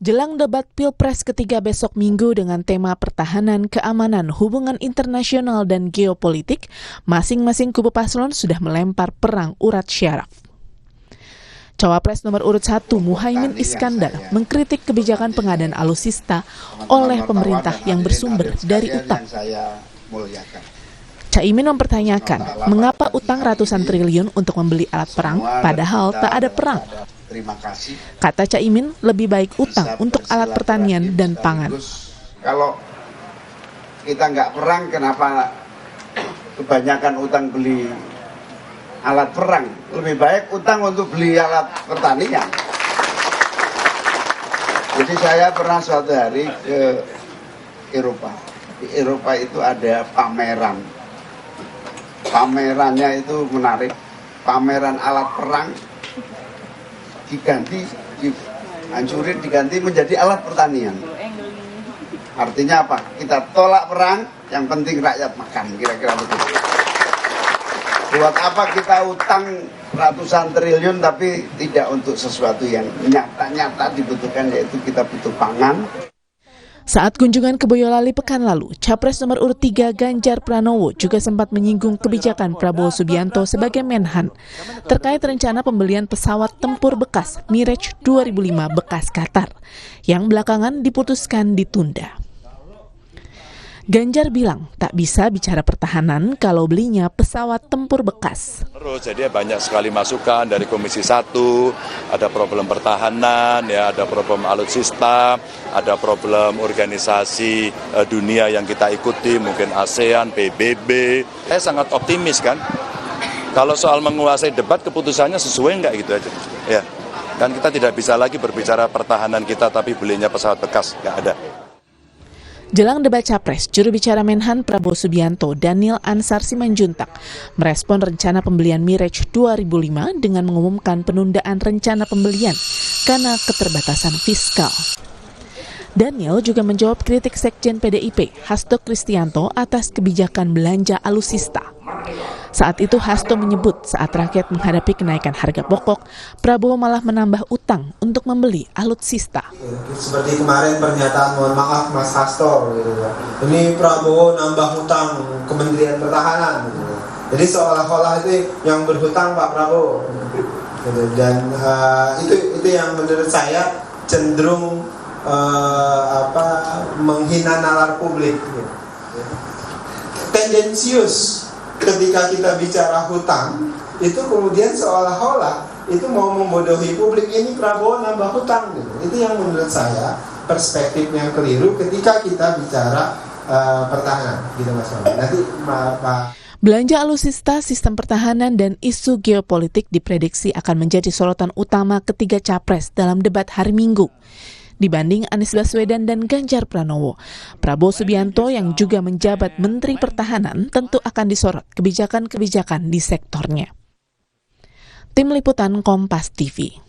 Jelang debat Pilpres ketiga besok Minggu dengan tema pertahanan, keamanan, hubungan internasional, dan geopolitik, masing-masing kubu paslon sudah melempar perang urat syaraf. Cawapres nomor urut 1 Muhaimin Iskandar mengkritik kebijakan pengadaan alutsista oleh pemerintah yang bersumber dari utang. Caimin mempertanyakan mengapa utang ratusan triliun untuk membeli alat perang padahal tak ada perang. Kata Caimin, lebih baik utang untuk alat pertanian dan pangan. Kalau kita nggak perang, kenapa kebanyakan utang beli alat perang? Lebih baik utang untuk beli alat pertanian. Jadi saya pernah suatu hari ke Eropa. Di Eropa itu ada pameran. Pamerannya itu menarik. Pameran alat perang dihancurin, diganti menjadi alat pertanian. Artinya apa? Kita tolak perang, yang penting rakyat makan, kira-kira begitu. Buat apa kita utang ratusan triliun tapi tidak untuk sesuatu yang nyata-nyata dibutuhkan, yaitu kita butuh pangan. Saat kunjungan ke Boyolali pekan lalu, Capres nomor urut 3 Ganjar Pranowo juga sempat menyinggung kebijakan Prabowo Subianto sebagai Menhan terkait rencana pembelian pesawat tempur bekas Mirage 2005 bekas Qatar yang belakangan diputuskan ditunda. Ganjar bilang tak bisa bicara pertahanan kalau belinya pesawat tempur bekas. Jadi banyak sekali masukan dari Komisi 1, ada problem pertahanan, ya, ada problem alutsista, ada problem organisasi dunia yang kita ikuti, mungkin ASEAN, PBB. Saya sangat optimis kan, kalau soal menguasai debat keputusannya sesuai nggak gitu aja. Ya, kan kita tidak bisa lagi berbicara pertahanan kita tapi belinya pesawat bekas, nggak ada. Jelang debat Capres, juru bicara Menhan Prabowo Subianto, Daniel Ansar Simanjuntak, merespon rencana pembelian Mirage 2005 dengan mengumumkan penundaan rencana pembelian karena keterbatasan fiskal. Daniel juga menjawab kritik Sekjen PDIP, Hasto Kristianto, atas kebijakan belanja alutsista. Saat itu Hasto menyebut saat rakyat menghadapi kenaikan harga pokok, Prabowo malah menambah utang untuk membeli alutsista. Seperti kemarin pernyataan mohon maaf Mas Hasto, gitu. Ini Prabowo nambah utang Kementerian Pertahanan. Gitu. Jadi seolah-olah itu yang berhutang Pak Prabowo. Gitu. Dan itu yang menurut saya cenderung menghina nalar publik. Gitu. Tendensius. Ketika kita bicara hutang, itu kemudian seolah-olah itu mau membodohi publik, ini Prabowo nambah hutang. Gitu. Itu yang menurut saya perspektif yang keliru ketika kita bicara pertahanan. Gitu Mas Bambang. Nanti Pak. Belanja alutsista, sistem pertahanan, dan isu geopolitik diprediksi akan menjadi sorotan utama ketiga capres dalam debat hari Minggu. Dibanding Anies Baswedan dan Ganjar Pranowo, Prabowo Subianto yang juga menjabat Menteri Pertahanan tentu akan disorot kebijakan-kebijakan di sektornya. Tim Liputan Kompas TV.